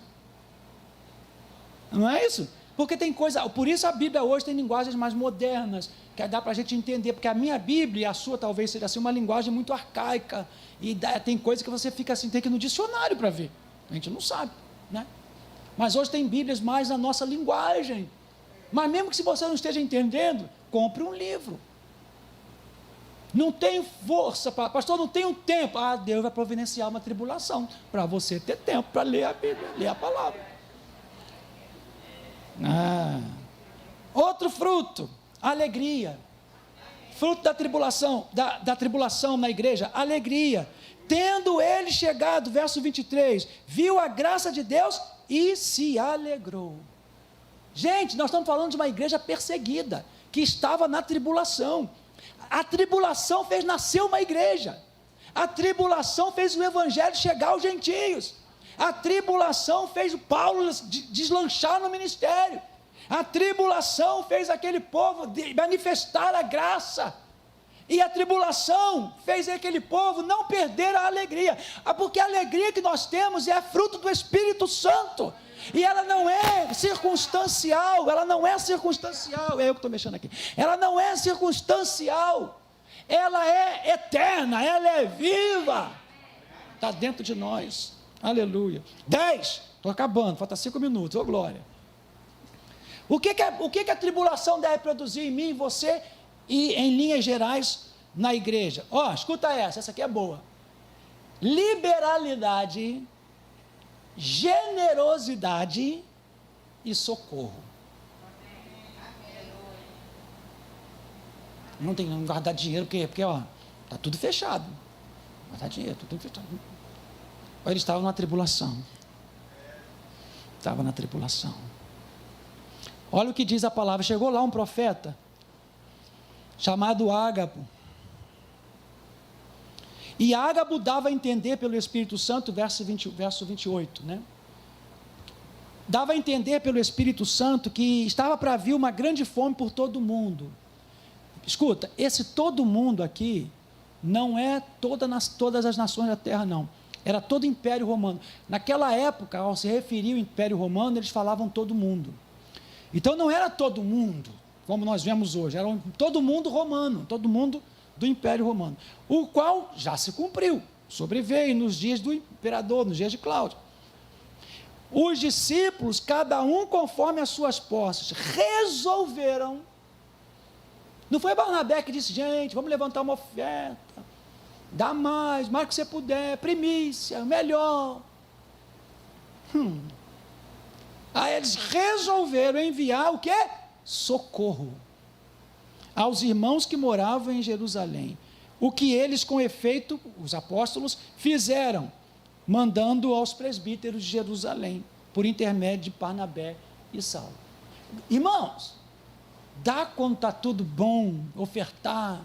Não é isso? Porque tem coisa, por isso a Bíblia hoje tem linguagens mais modernas, que dá para a gente entender, porque a minha Bíblia e a sua talvez seja assim, uma linguagem muito arcaica, e tem coisa que você fica assim, tem que ir no dicionário para ver, a gente não sabe, né? Mas hoje tem Bíblias mais na nossa linguagem, mas mesmo que se você não esteja entendendo, compre um livro. Não tenho força, pastor, não tenho tempo. Deus vai providenciar uma tribulação para você ter tempo para ler a Bíblia, ler a palavra. Outro fruto, alegria. Fruto da tribulação, da tribulação na igreja, alegria. Tendo ele chegado, verso 23, viu a graça de Deus e se alegrou. Gente, nós estamos falando de uma igreja perseguida, que estava na tribulação. A tribulação fez nascer uma igreja. A tribulação fez o evangelho chegar aos gentios. A tribulação fez o Paulo deslanchar no ministério. A tribulação fez aquele povo manifestar a graça. E a tribulação fez aquele povo não perder a alegria. Porque a alegria que nós temos é fruto do Espírito Santo. E ela não é circunstancial, é eu que estou mexendo aqui, ela não é circunstancial, ela é eterna, ela é viva, está dentro de nós, aleluia. 10, Estou acabando, falta 5 minutos, ô glória. O que a tribulação deve produzir em mim, em você e em linhas gerais na igreja? Escuta essa aqui é boa. Liberalidade, generosidade e socorro. Não tem que guardar dinheiro, porque está tudo fechado. Guardar dinheiro, tudo fechado. Eles estavam na tribulação. Estava na tribulação. Olha o que diz a palavra. Chegou lá um profeta chamado Ágabo. E Ágabo dava a entender pelo Espírito Santo, verso 28, né? Dava a entender pelo Espírito Santo que estava para vir uma grande fome por todo o mundo. Escuta, esse todo mundo aqui não é todas as nações da terra, não. Era todo o Império Romano. Naquela época, ao se referir ao Império Romano, eles falavam todo mundo. Então não era todo mundo, como nós vemos hoje, era todo mundo romano, todo mundo do Império Romano, o qual já se cumpriu, sobreveio nos dias do imperador, nos dias de Cláudio. Os discípulos, cada um conforme as suas posses, resolveram. Não foi Barnabé que disse, gente, vamos levantar uma oferta, dá mais que você puder, primícia, melhor. Aí eles resolveram enviar o quê? Socorro aos irmãos que moravam em Jerusalém. O que eles, com efeito, os apóstolos, fizeram, mandando aos presbíteros de Jerusalém, por intermédio de Barnabé e Saulo. Irmãos, dá quando está tudo bom, ofertar,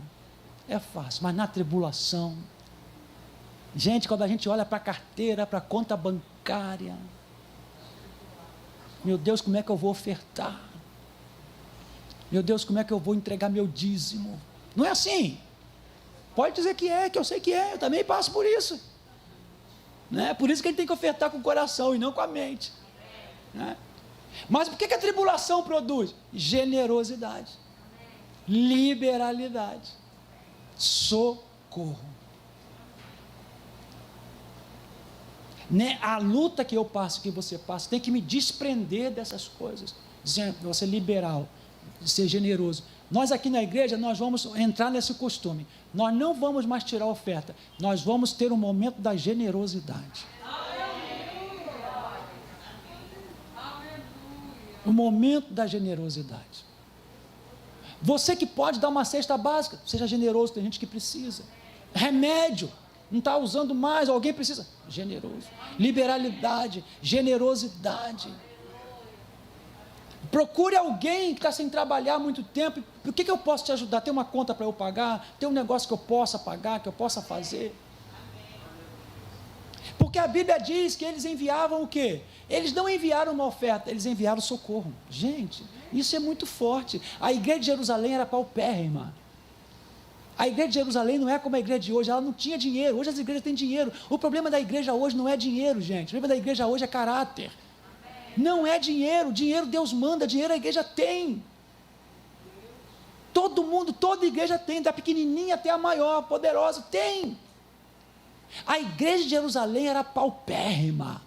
é fácil, mas na tribulação, gente, quando a gente olha para a carteira, para a conta bancária, meu Deus, como é que eu vou ofertar? Meu Deus, como é que eu vou entregar meu dízimo? Não é assim. Pode dizer que eu sei que eu também passo por isso. Né? Por isso que a gente tem que ofertar com o coração e não com a mente. Né? Mas por que a tribulação produz? Generosidade, liberalidade, socorro. Né? A luta que eu passo, que você passa, tem que me desprender dessas coisas. Dizendo, você ser liberal, ser generoso. Nós aqui na igreja, nós vamos entrar nesse costume. Nós não vamos mais tirar oferta. Nós vamos ter um momento da generosidade. O momento da generosidade. Você que pode dar uma cesta básica, seja generoso, tem gente que precisa. Remédio, não está usando mais, alguém precisa. Generoso. Liberalidade, generosidade. Procure alguém que está sem trabalhar há muito tempo. O que eu posso te ajudar? Tem uma conta para eu pagar? Tem um negócio que eu possa pagar, que eu possa fazer? Porque a Bíblia diz que eles enviavam o quê? Eles não enviaram uma oferta, eles enviaram socorro. Gente, isso é muito forte. A igreja de Jerusalém era paupérrima. A igreja de Jerusalém não é como a igreja de hoje, ela não tinha dinheiro. Hoje as igrejas têm dinheiro. O problema da igreja hoje não é dinheiro, gente. O problema da igreja hoje é caráter. Não é dinheiro, dinheiro Deus manda, dinheiro a igreja tem. Todo mundo, toda igreja tem, da pequenininha até a maior, poderosa, tem. A igreja de Jerusalém era paupérrima,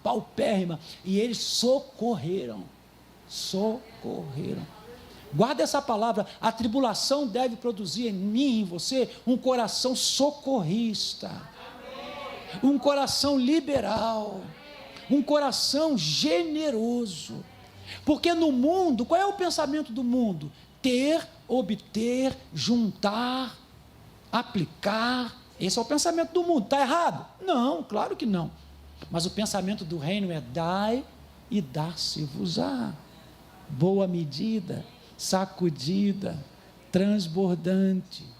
e eles socorreram. Guarda essa palavra, a tribulação deve produzir em mim e em você um coração socorrista, um coração liberal, um coração generoso, porque no mundo, qual é o pensamento do mundo? Ter, obter, juntar, aplicar, esse é o pensamento do mundo, está errado? Não, claro que não, mas o pensamento do reino é dai e dar-se-vos-á, boa medida, sacudida, transbordante.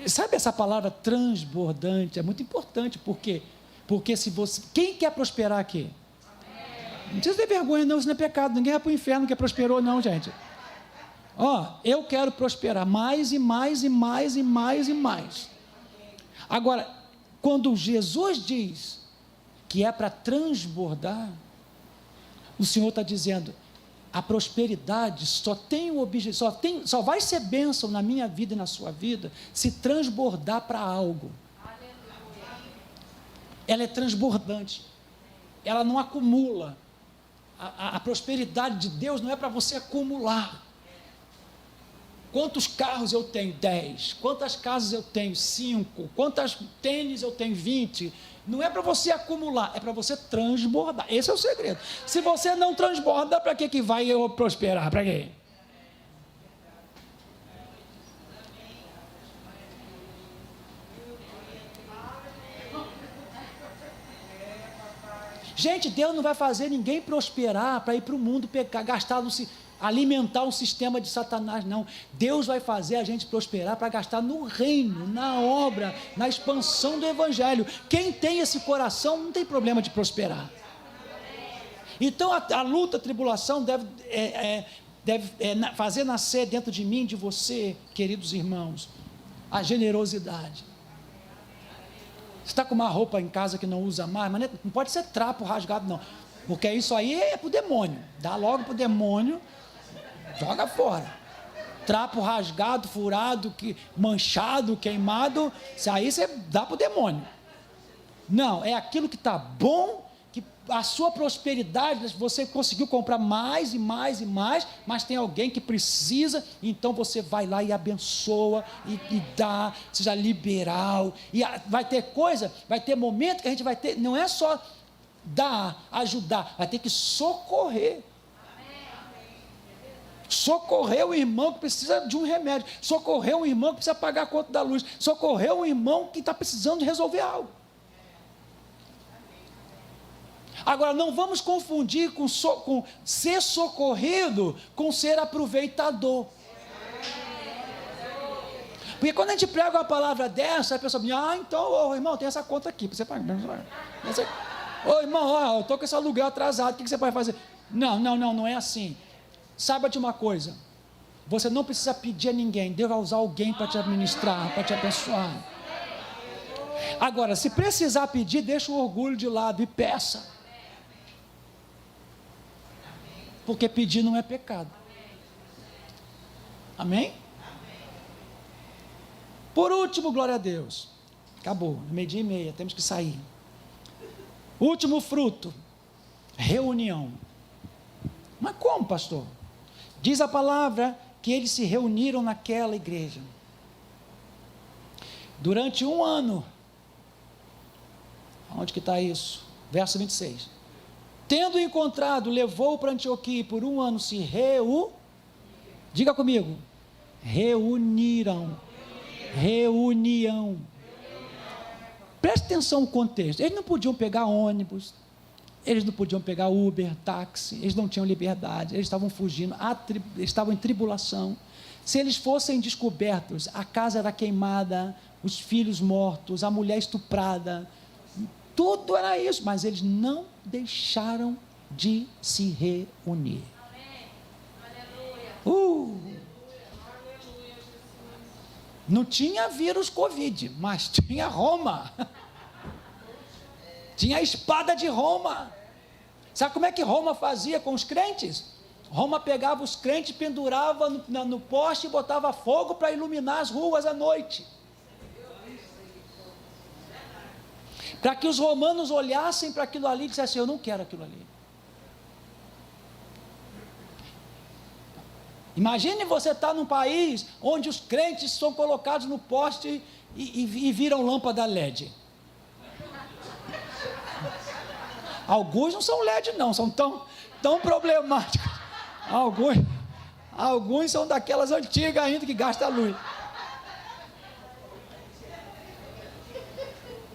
Sabe essa palavra transbordante? É muito importante, porque se você, quem quer prosperar aqui? Não precisa ter vergonha não, isso não é pecado, ninguém vai para o inferno que prosperou não, gente. Eu quero prosperar mais e mais e mais e mais e mais. Agora, quando Jesus diz que é para transbordar, o Senhor está dizendo, a prosperidade só tem o objetivo, só vai ser bênção na minha vida e na sua vida se transbordar para algo. Ela é transbordante, ela não acumula. A prosperidade de Deus não é para você acumular. Quantos carros eu tenho? 10. Quantas casas eu tenho? 5. Quantas tênis eu tenho? 20. Não é para você acumular, é para você transbordar. Esse é o segredo. Se você não transborda, para que vai eu prosperar? Para quê? Gente, Deus não vai fazer ninguém prosperar para ir para o mundo pecar, gastar, alimentar um sistema de Satanás, não. Deus vai fazer a gente prosperar para gastar no reino, na obra, na expansão do Evangelho. Quem tem esse coração não tem problema de prosperar. Então a luta, a tribulação deve fazer nascer dentro de mim, de você, queridos irmãos, a generosidade. Você está com uma roupa em casa que não usa mais, mas não pode ser trapo rasgado, não, porque isso aí é para o demônio. Dá logo para o demônio, joga fora. Trapo rasgado, furado, manchado, queimado, isso aí você dá para o demônio. Não, é aquilo que está bom, que a sua prosperidade, você conseguiu comprar mais e mais e mais, mas tem alguém que precisa, então você vai lá e abençoa, e dá, seja liberal, e vai ter coisa, vai ter momento que a gente vai ter, não é só dar, ajudar, vai ter que socorrer. Socorrer o irmão que precisa de um remédio, socorrer um irmão que precisa pagar a conta da luz, socorrer um irmão que está precisando de resolver algo. Agora, não vamos confundir com ser socorrido com ser aproveitador. Porque quando a gente prega uma palavra dessa, a pessoa diz, então, irmão, tem essa conta aqui, para você pagar. Irmão, eu estou com esse aluguel atrasado, o que você pode fazer? Não é assim. Saiba de uma coisa, você não precisa pedir a ninguém, Deus vai usar alguém para te administrar, para te abençoar. Agora, se precisar pedir, deixa o orgulho de lado e peça. Porque pedir não é pecado. Amém? Por último, glória a Deus. Acabou, 12:30, temos que sair. Último fruto, reunião. Mas como, pastor? Diz a palavra que eles se reuniram naquela igreja. Durante 1 ano. Onde que está isso? Verso 26. Tendo encontrado, levou para Antioquia e por 1 ano se diga comigo, reuniram. Reunião. Preste atenção no contexto. Eles não podiam pegar ônibus, eles não podiam pegar Uber, táxi, eles não tinham liberdade, eles estavam fugindo, estavam em tribulação. Se eles fossem descobertos, a casa era queimada, os filhos mortos, a mulher estuprada, tudo era isso, mas eles não deixaram de se reunir. Não tinha vírus Covid, mas tinha Roma. Tinha a espada de Roma. Sabe como é que Roma fazia com os crentes? Roma pegava os crentes, pendurava no poste e botava fogo para iluminar as ruas à noite. Para que os romanos olhassem para aquilo ali e dissessem, eu não quero aquilo ali. Imagine você estar num país onde os crentes são colocados no poste e viram lâmpada LED. Alguns não são LED não, são tão problemáticos. Alguns são daquelas antigas ainda que gastam luz.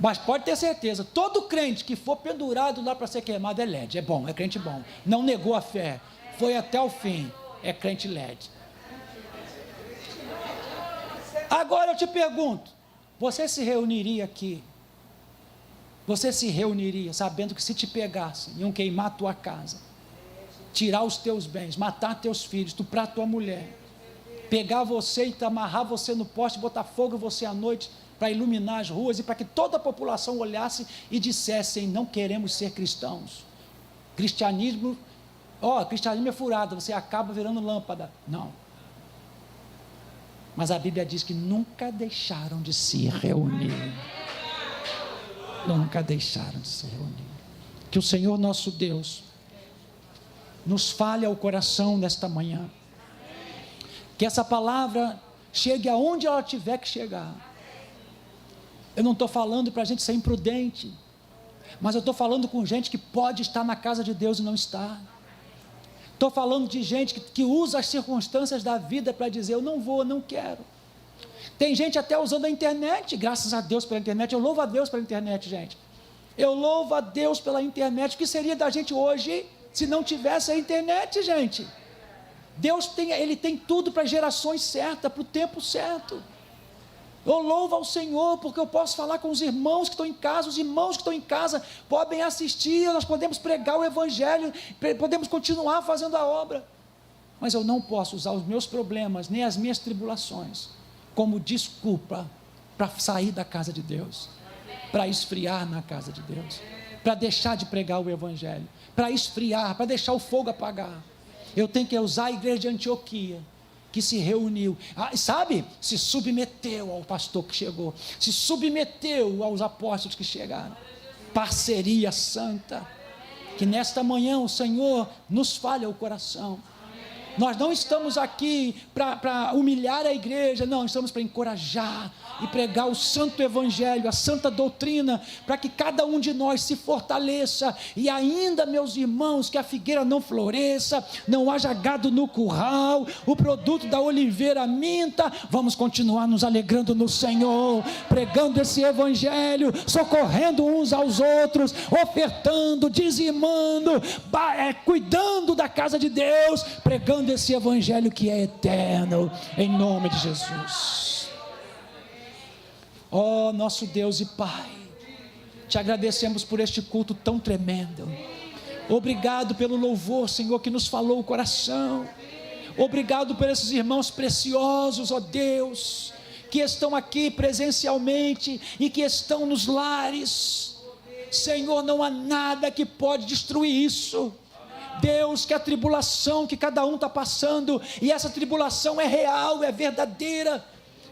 Mas pode ter certeza, todo crente que for pendurado lá para ser queimado é LED, é bom, é crente bom. Não negou a fé, foi até o fim, é crente LED. Agora eu te pergunto, você se reuniria aqui? Você se reuniria sabendo que se te pegassem, iam queimar a tua casa, tirar os teus bens, matar teus filhos, estuprar tua mulher, pegar você e amarrar você no poste, botar fogo em você à noite, para iluminar as ruas e para que toda a população olhasse e dissessem, não queremos ser cristãos. Cristianismo cristianismo é furado, você acaba virando lâmpada. Não. Mas a Bíblia diz que nunca deixaram de se reunir. Nunca deixaram de se reunir. Que o Senhor nosso Deus nos fale ao coração nesta manhã. Que essa palavra chegue aonde ela tiver que chegar. Eu não estou falando para a gente ser imprudente, mas eu estou falando com gente que pode estar na casa de Deus e não está. Estou falando de gente que usa as circunstâncias da vida para dizer, eu não vou, não quero. Tem gente até usando a internet, graças a Deus pela internet. Eu louvo a Deus pela internet, gente. Eu louvo a Deus pela internet. O que seria da gente hoje se não tivesse a internet, gente? Deus Ele tem tudo para gerações certas, para o tempo certo. Eu louvo ao Senhor, porque eu posso falar com os irmãos que estão em casa, os irmãos que estão em casa podem assistir, nós podemos pregar o Evangelho, podemos continuar fazendo a obra, mas eu não posso usar os meus problemas, nem as minhas tribulações, como desculpa para sair da casa de Deus, para esfriar na casa de Deus, para deixar de pregar o Evangelho, para esfriar, para deixar o fogo apagar. Eu tenho que usar a igreja de Antioquia, que se reuniu, se submeteu ao pastor que chegou, se submeteu aos apóstolos que chegaram, parceria santa, que nesta manhã o Senhor nos fale ao coração. Nós não estamos aqui para humilhar a igreja, não, estamos para encorajar e pregar o santo evangelho, a santa doutrina, para que cada um de nós se fortaleça, e ainda, meus irmãos, que a figueira não floresça, não haja gado no curral, o produto da oliveira minta. Vamos continuar nos alegrando no Senhor, pregando esse evangelho, socorrendo uns aos outros, ofertando, dizimando, cuidando da casa de Deus, pregando esse evangelho que é eterno, em nome de Jesus. Ó nosso Deus e Pai, te agradecemos por este culto tão tremendo. Obrigado pelo louvor, Senhor, que nos falou o coração. Obrigado por esses irmãos preciosos, ó Deus, que estão aqui presencialmente e que estão nos lares. Senhor, não há nada que pode destruir isso. Deus, que a tribulação que cada um está passando, e essa tribulação é real, é verdadeira.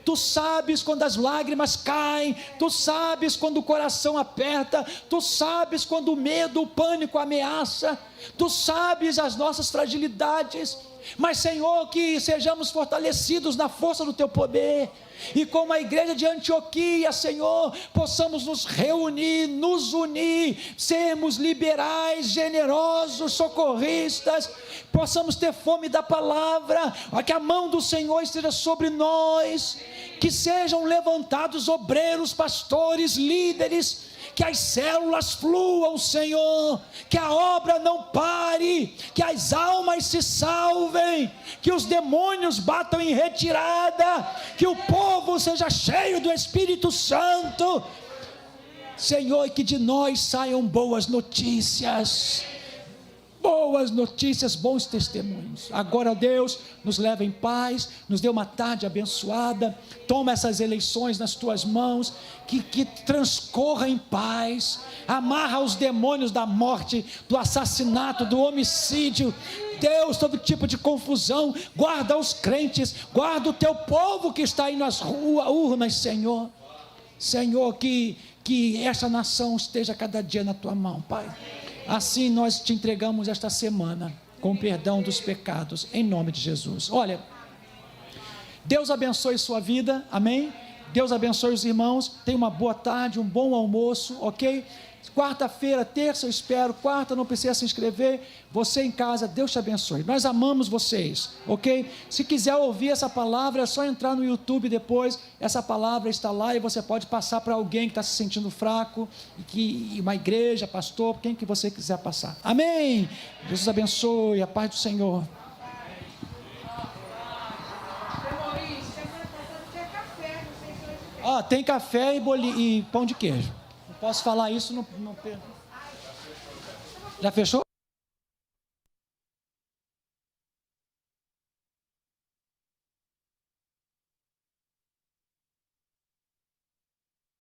Tu sabes quando as lágrimas caem, tu sabes quando o coração aperta, tu sabes quando o medo, o pânico ameaça, tu sabes as nossas fragilidades, mas Senhor, que sejamos fortalecidos na força do Teu poder, e como a igreja de Antioquia, Senhor, possamos nos reunir, nos unir, sermos liberais, generosos, socorristas, possamos ter fome da palavra, que a mão do Senhor esteja sobre nós, que sejam levantados obreiros, pastores, líderes, que as células fluam, Senhor, que a obra não pare, que as almas se salvem, que os demônios batam em retirada, que o povo seja cheio do Espírito Santo, Senhor, e que de nós saiam boas notícias, bons testemunhos. Agora, Deus, nos leva em paz, nos dê uma tarde abençoada, toma essas eleições nas Tuas mãos, que transcorra em paz, amarra os demônios da morte, do assassinato, do homicídio, Deus, todo tipo de confusão, guarda os crentes, guarda o Teu povo que está aí nas urnas, Senhor, que esta nação esteja cada dia na Tua mão, Pai. Assim nós te entregamos esta semana, com perdão dos pecados, em nome de Jesus. Olha, Deus abençoe sua vida, amém? Deus abençoe os irmãos, tenha uma boa tarde, um bom almoço, ok? Quarta-feira, terça eu espero, quarta não precisa se inscrever, você em casa, Deus te abençoe, nós amamos vocês, ok? Se quiser ouvir essa palavra, é só entrar no YouTube depois, essa palavra está lá e você pode passar para alguém que está se sentindo fraco, uma igreja, pastor, quem que você quiser passar, amém? Jesus abençoe, a paz do Senhor. Tem café e pão de queijo. Não posso falar isso, não. Já fechou?